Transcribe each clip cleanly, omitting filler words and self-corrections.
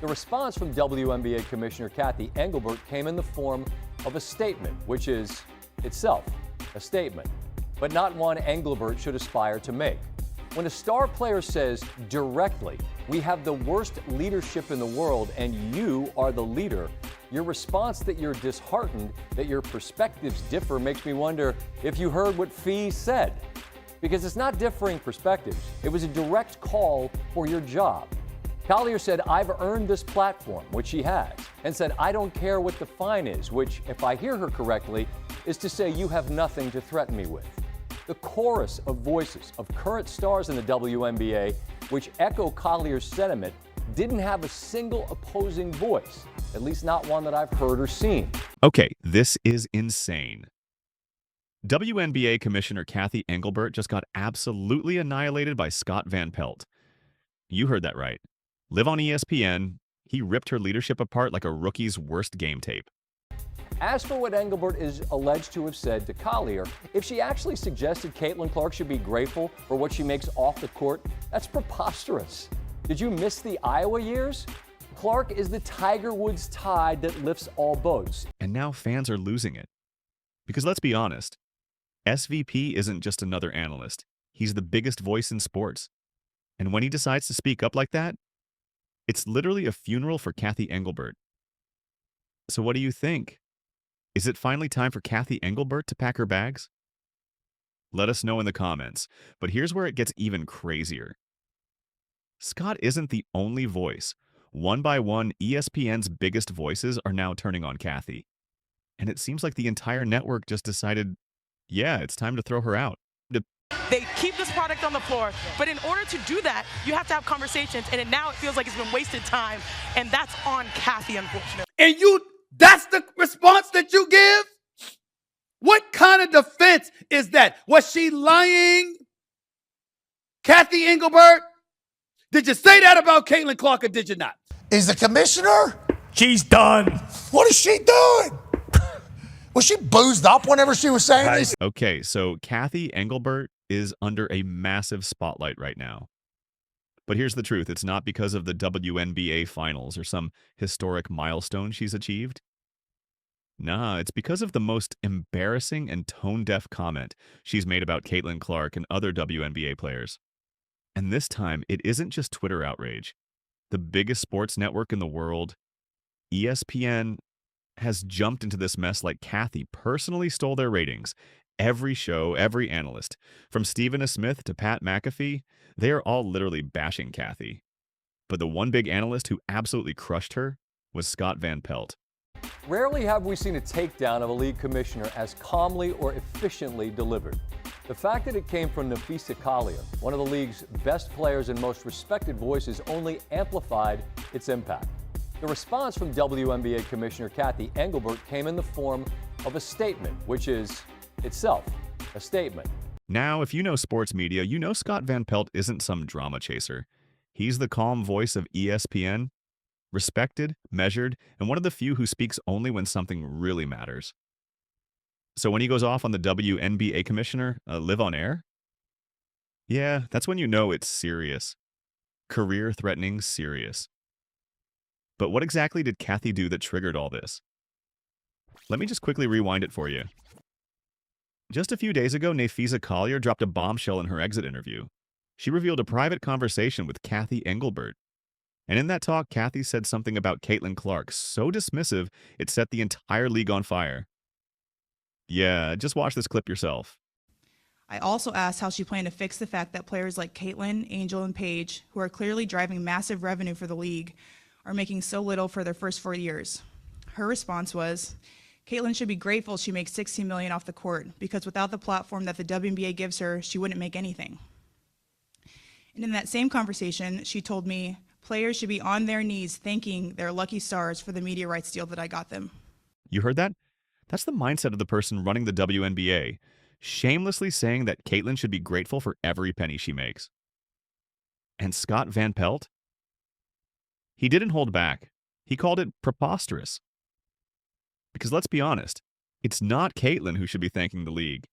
The response from WNBA Commissioner Cathy came in the form of a statement, which is itself a statement, but not one Engelbert should aspire to make. When a star player says directly, "We have the worst leadership in the world and you are the leader," your response that you're disheartened that your perspectives differ makes me wonder if you heard what Fee said. Because it's not differing perspectives. It was a direct call for your job. Collier said, "I've earned this platform," which she has, and said, "I don't care what the fine is," which, if I hear her correctly, is to say you have nothing to threaten me with. The chorus of voices of current stars in the WNBA, which echo Collier's sentiment, didn't have a single opposing voice, at least not one that I've heard or seen. Okay, this is insane. WNBA Commissioner Cathy Engelbert just got absolutely annihilated by Scott Van Pelt. You heard that right. Live on ESPN, he ripped her leadership apart like a rookie's worst game tape. As for what Engelbert is alleged to have said to Collier, if she actually suggested Caitlin Clark should be grateful for what she makes off the court, that's preposterous. Did you miss the Iowa years? Clark is the Tiger Woods tide that lifts all boats. And now fans are losing it. Because let's be honest, SVP isn't just another analyst. He's the biggest voice in sports. And when he decides to speak up like that, it's literally a funeral for Cathy Engelbert. So what do you think? Is it finally time for Cathy Engelbert to pack her bags? Let us know in the comments. But here's where it gets even crazier. Scott isn't the only voice. One by one, ESPN's biggest voices are now turning on Cathy. And it seems like the entire network just decided, yeah, it's time to throw her out. They keep this product on the floor, but in order to do that, you have to have conversations, and now it feels like it's been wasted time, and that's on Cathy, unfortunately. And that's the response that you give? What kind of defense is that? Was she lying? Cathy Engelbert? Did you say that about Caitlin Clark or did you not? Is the commissioner? She's done. What is she doing? Was she boozed up whenever she was saying this? Okay, so Cathy Engelbert is under a massive spotlight right now. But here's the truth. It's not because of the WNBA finals or some historic milestone she's achieved. Nah, it's because of the most embarrassing and tone-deaf comment she's made about Caitlin Clark and other WNBA players. And this time, it isn't just Twitter outrage. The biggest sports network in the world, ESPN, has jumped into this mess like Cathy personally stole their ratings. Every show, every analyst, from Stephen A. Smith to Pat McAfee, they are all literally bashing Cathy. But the one big analyst who absolutely crushed her was Scott Van Pelt. Rarely have we seen a takedown of a league commissioner as calmly or efficiently delivered. The fact that it came from Napheesa Collier, one of the league's best players and most respected voices, only amplified its impact. The response from WNBA Commissioner Cathy Engelbert came in the form of a statement, which is itself a statement. Now, if you know sports media, you know Scott Van Pelt isn't some drama chaser. He's the calm voice of ESPN, respected, measured, and one of the few who speaks only when something really matters. So when he goes off on the WNBA Commissioner, live on air? Yeah, that's when you know it's serious. Career-threatening serious. But what exactly did Cathy do that triggered all this? Let me just quickly rewind it for you. Just a few days ago, Napheesa Collier dropped a bombshell in her exit interview. She revealed a private conversation with Cathy Engelbert. And in that talk, Cathy said something about Caitlin Clark so dismissive, it set the entire league on fire. Yeah, just watch this clip yourself. I also asked how she planned to fix the fact that players like Caitlin, Angel, and Paige, who are clearly driving massive revenue for the league, are making so little for their first 4 years. Her response was, Caitlin should be grateful she makes $16 million off the court, because without the platform that the WNBA gives her, she wouldn't make anything. And in that same conversation, she told me, players should be on their knees thanking their lucky stars for the media rights deal that I got them. You heard that? That's the mindset of the person running the WNBA, shamelessly saying that Caitlin should be grateful for every penny she makes. And Scott Van Pelt? He didn't hold back. He called it preposterous. Because let's be honest, it's not Caitlin who should be thanking the league.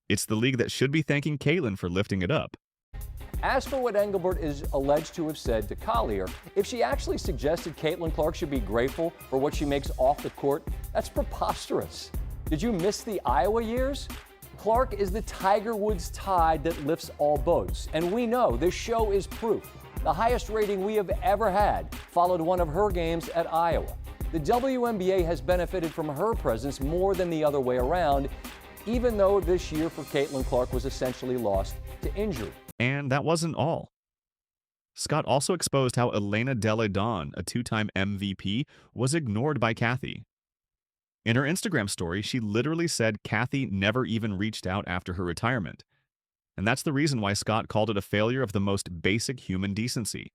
It's the league that should be thanking Caitlin for lifting it up. As for what Engelbert is alleged to have said to Collier, if she actually suggested Caitlin Clark should be grateful for what she makes off the court, that's preposterous. Did you miss the Iowa years? Clark is the Tiger Woods tide that lifts all boats. And we know this show is proof. The highest rating we have ever had followed one of her games at Iowa. The WNBA has benefited from her presence more than the other way around, even though this year for Caitlin Clark was essentially lost to injury. And that wasn't all. Scott also exposed how Elena Delle Donne, a two-time MVP, was ignored by Cathy. In her Instagram story, she literally said Cathy never even reached out after her retirement. And that's the reason why Scott called it a failure of the most basic human decency.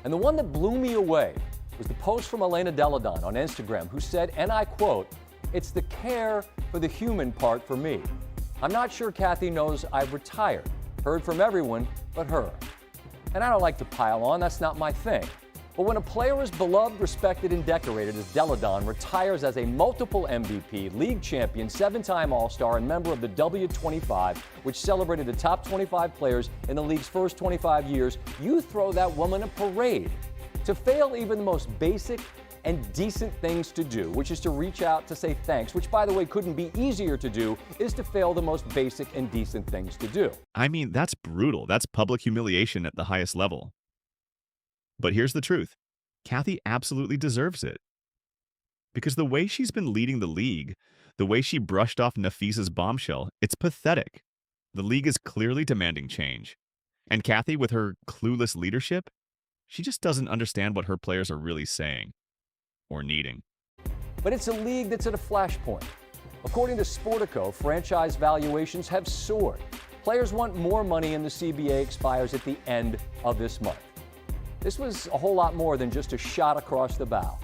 And the one that blew me away was the post from Elena Delle Donne on Instagram, who said, and I quote, "It's the care for the human part for me. I'm not sure Cathy knows I've retired. Heard from everyone but her." And I don't like to pile on, that's not my thing. But when a player is beloved, respected, and decorated as Delle Donne retires as a multiple MVP, league champion, 7-time All-Star, and member of the W25, which celebrated the top 25 players in the league's first 25 years, you throw that woman a parade. To fail even the most basic and decent things to do, which is to reach out to say thanks, which, by the way, couldn't be easier to do, is to fail the most basic and decent things to do. I mean, that's brutal. That's public humiliation at the highest level. But here's the truth. Cathy absolutely deserves it. Because the way she's been leading the league, the way she brushed off Nafisa's bombshell, it's pathetic. The league is clearly demanding change. And Cathy, with her clueless leadership, she just doesn't understand what her players are really saying or needing. But it's a league that's at a flashpoint. According to Sportico, franchise valuations have soared. Players want more money, and the CBA expires at the end of this month. This was a whole lot more than just a shot across the bow.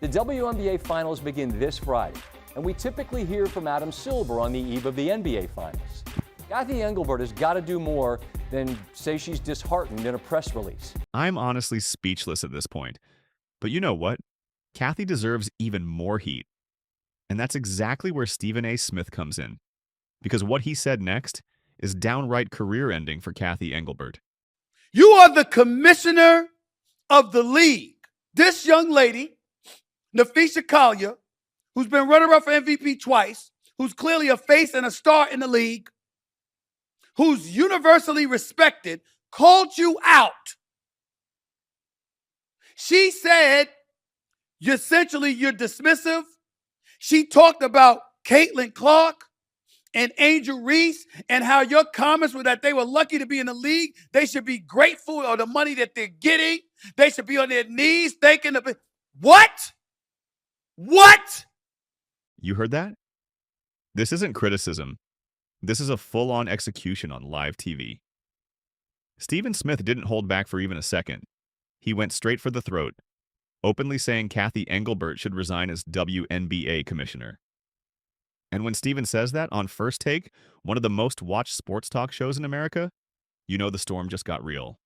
The WNBA Finals begin this Friday, and we typically hear from Adam Silver on the eve of the NBA Finals. Cathy Engelbert has got to do more than say she's disheartened in a press release. I'm honestly speechless at this point. But you know what? Cathy deserves even more heat. And that's exactly where Stephen A. Smith comes in. Because what he said next is downright career-ending for Cathy Engelbert. You are the commissioner of the league. This young lady, Napheesa Collier, who's been runner-up for MVP twice, who's clearly a face and a star in the league, who's universally respected, called you out. She said, you're dismissive. She talked about Caitlin Clark and Angel Reese and how your comments were that they were lucky to be in the league. They should be grateful for the money that they're getting. They should be on their knees thanking the... What? What? You heard that? This isn't criticism. This is a full-on execution on live TV. Stephen Smith didn't hold back for even a second. He went straight for the throat, openly saying Cathy Engelbert should resign as WNBA Commissioner. And when Stephen says that on First Take, one of the most watched sports talk shows in America, you know the storm just got real.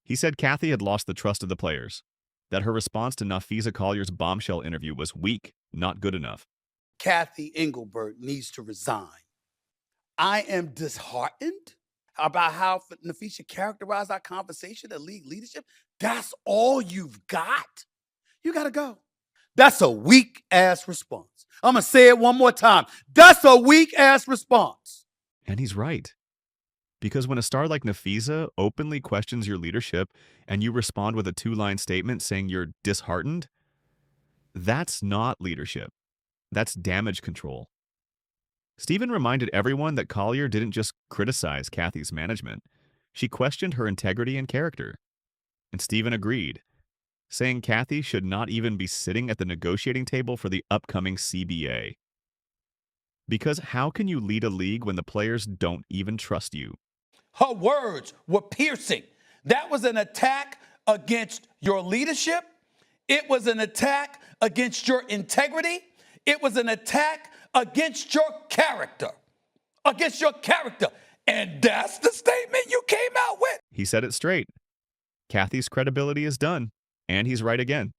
He said Cathy had lost the trust of the players, that her response to Napheesa Collier's bombshell interview was weak, not good enough. Cathy Engelbert needs to resign. I am disheartened about how Napheesa characterized our conversation at league leadership. That's all you've got? You got to go. That's a weak-ass response. I'm going to say it one more time. That's a weak-ass response. And he's right. Because when a star like Napheesa openly questions your leadership and you respond with a 2-line statement saying you're disheartened, that's not leadership. That's damage control. Stephen reminded everyone that Collier didn't just criticize Cathy's management. She questioned her integrity and character. And Stephen agreed, saying Cathy should not even be sitting at the negotiating table for the upcoming CBA. Because how can you lead a league when the players don't even trust you? Her words were piercing. That was an attack against your leadership. It was an attack against your integrity. It was an attack against your character. Against your character. And that's the statement you came out with. He said it straight. Cathy's credibility is done, and he's right again.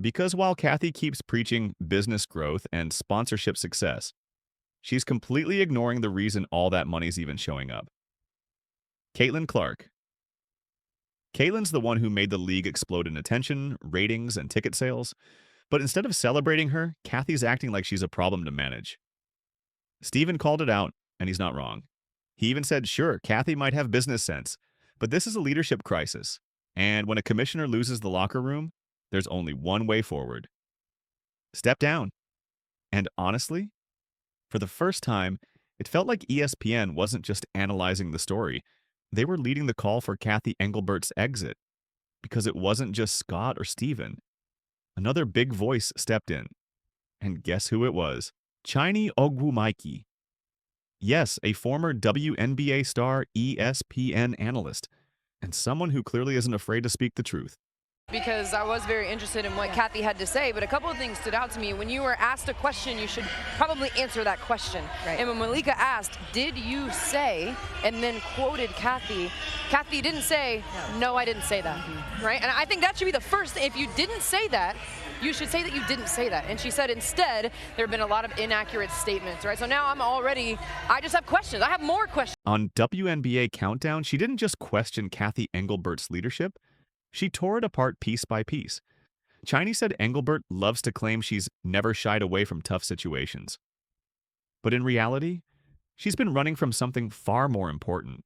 Because while Cathy keeps preaching business growth and sponsorship success, she's completely ignoring the reason all that money's even showing up. Caitlin Clark. Caitlin's the one who made the league explode in attention, ratings, and ticket sales. But instead of celebrating her, Cathy's acting like she's a problem to manage. Steven called it out, and he's not wrong. He even said, sure, Cathy might have business sense, but this is a leadership crisis. And when a commissioner loses the locker room, there's only one way forward. Step down. And honestly, for the first time, it felt like ESPN wasn't just analyzing the story. They were leading the call for Cathy Engelbert's exit. Because it wasn't just Scott or Steven. Another big voice stepped in. And guess who it was? Chiny Ogwumike. Yes, a former WNBA star ESPN analyst. And someone who clearly isn't afraid to speak the truth. Because I was very interested in what Cathy had to say, but a couple of things stood out to me. When you were asked a question, you should probably answer that question. Right. And when Malika asked, did you say, and then quoted Cathy, Cathy didn't say, no, I didn't say that, right? And I think that should be the first thing. If you didn't say that, you should say that you didn't say that. And she said instead, there have been a lot of inaccurate statements, right? So now I just have questions. I have more questions. On WNBA Countdown, she didn't just question Cathy Engelbert's leadership. She tore it apart piece by piece. Chiny said Engelbert loves to claim she's never shied away from tough situations. But in reality, she's been running from something far more important.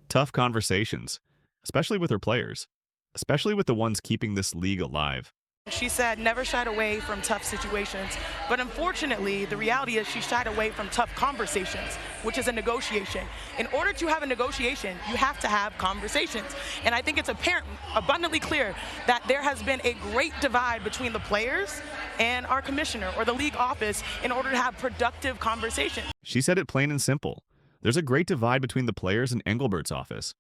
Tough conversations, especially with her players, especially with the ones keeping this league alive. She said never shied away from tough situations, but unfortunately, the reality is she shied away from tough conversations, which is a negotiation. In order to have a negotiation, you have to have conversations. And I think it's apparent, abundantly clear, that there has been a great divide between the players and our commissioner or the league office in order to have productive conversations. She said it plain and simple. There's a great divide between the players and Engelbert's office.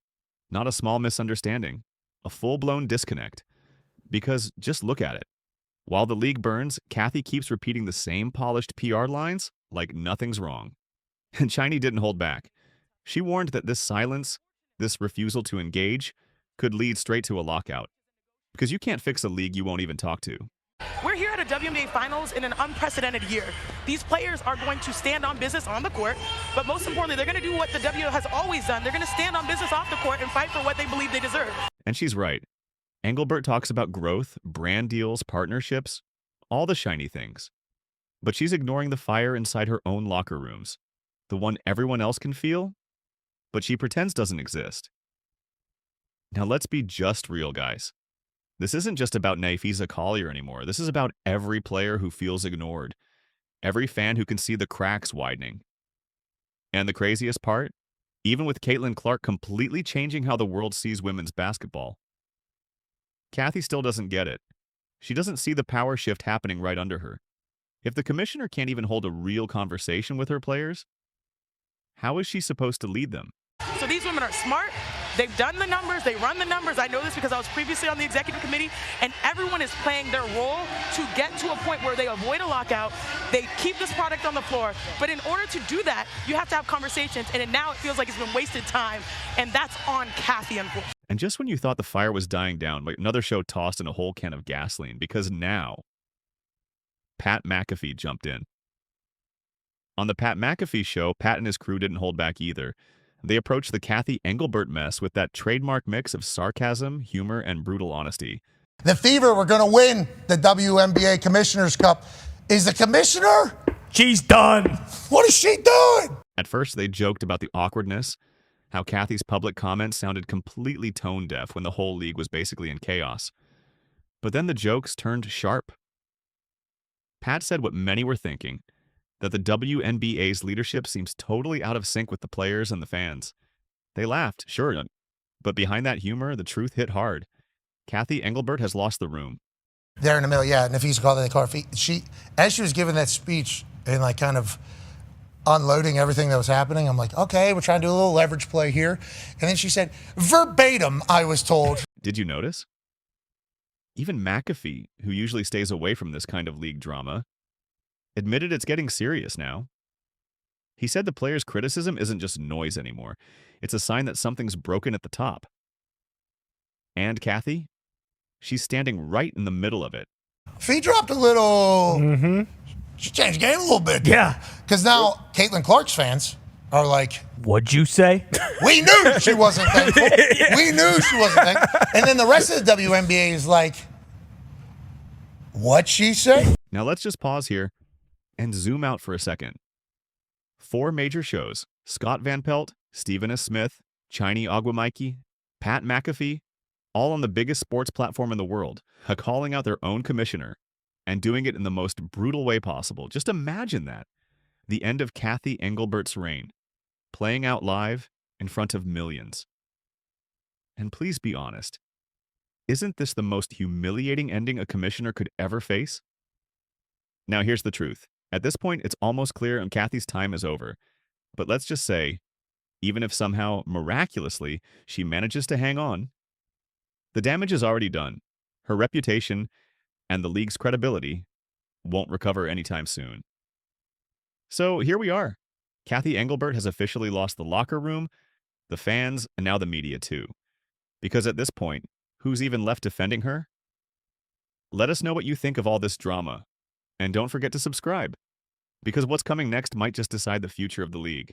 Not a small misunderstanding, a full-blown disconnect. Because just look at it. While the league burns, Cathy keeps repeating the same polished PR lines like nothing's wrong. And Chiny didn't hold back. She warned that this silence, this refusal to engage, could lead straight to a lockout. Because you can't fix a league you won't even talk to. We're here at a WNBA Finals in an unprecedented year. These players are going to stand on business on the court, but most importantly, they're going to do what the W has always done. They're going to stand on business off the court and fight for what they believe they deserve. And she's right. Engelbert talks about growth, brand deals, partnerships, all the shiny things. But she's ignoring the fire inside her own locker rooms, the one everyone else can feel, but she pretends doesn't exist. Now let's be just real, guys. This isn't just about Nafisa Collier anymore. This is about every player who feels ignored, every fan who can see the cracks widening. And the craziest part? Even with Caitlin Clark completely changing how the world sees women's basketball, Cathy still doesn't get it. She doesn't see the power shift happening right under her. If the commissioner can't even hold a real conversation with her players, how is she supposed to lead them? So these women are smart. They've done the numbers. They run the numbers. I know this because I was previously on the executive committee, and everyone is playing their role to get to a point where they avoid a lockout. They keep this product on the floor. But in order to do that, you have to have conversations, and now it feels like it's been wasted time, and that's on Cathy, unfortunately. And just when you thought the fire was dying down, like another show tossed in a whole can of gasoline, because now Pat McAfee jumped in. On the Pat McAfee show, Pat and his crew didn't hold back either. They approached the Cathy Engelbert mess with that trademark mix of sarcasm, humor, and brutal honesty. The Fever were going to win the WNBA Commissioner's Cup. Is the commissioner? She's done. What is she doing? At first, they joked about the awkwardness, how Cathy's public comments sounded completely tone-deaf when the whole league was basically in chaos. But then the jokes turned sharp. Pat said what many were thinking, that the WNBA's leadership seems totally out of sync with the players and the fans. They laughed, sure, but behind that humor, the truth hit hard. Cathy Engelbert has lost the room. There in the middle, yeah, Nafisa called the car. As she was giving that speech and like kind of unloading everything that was happening, I'm like, okay, we're trying to do a little leverage play here. And then she said, verbatim, I was told. Did you notice? Even McAfee, who usually stays away from this kind of league drama, admitted it's getting serious now. He said the players' criticism isn't just noise anymore. It's a sign that something's broken at the top. And Cathy? She's standing right in the middle of it. Fee dropped a little. She changed the game a little bit. Yeah. Because now Caitlin Clark's fans are like, What'd you say? we knew she wasn't thankful. We knew she wasn't thankful. And then the rest of the WNBA is like, what'd she say? Now let's just pause here and zoom out for a second. 4 major shows, Scott Van Pelt, Stephen S. Smith, Chiny Ogwumike, Pat McAfee, all on the biggest sports platform in the world, are calling out their own commissioner and doing it in the most brutal way possible. Just imagine that. The end of Cathy Engelbert's reign, playing out live in front of millions. And please be honest, isn't this the most humiliating ending a commissioner could ever face? Now here's the truth. At this point, it's almost clear and Cathy's time is over. But let's just say, even if somehow, miraculously, she manages to hang on, the damage is already done. Her reputation and the league's credibility won't recover anytime soon. So here we are. Cathy Engelbert has officially lost the locker room, the fans, and now the media too. Because at this point, who's even left defending her? Let us know what you think of all this drama. And don't forget to subscribe, because what's coming next might just decide the future of the league.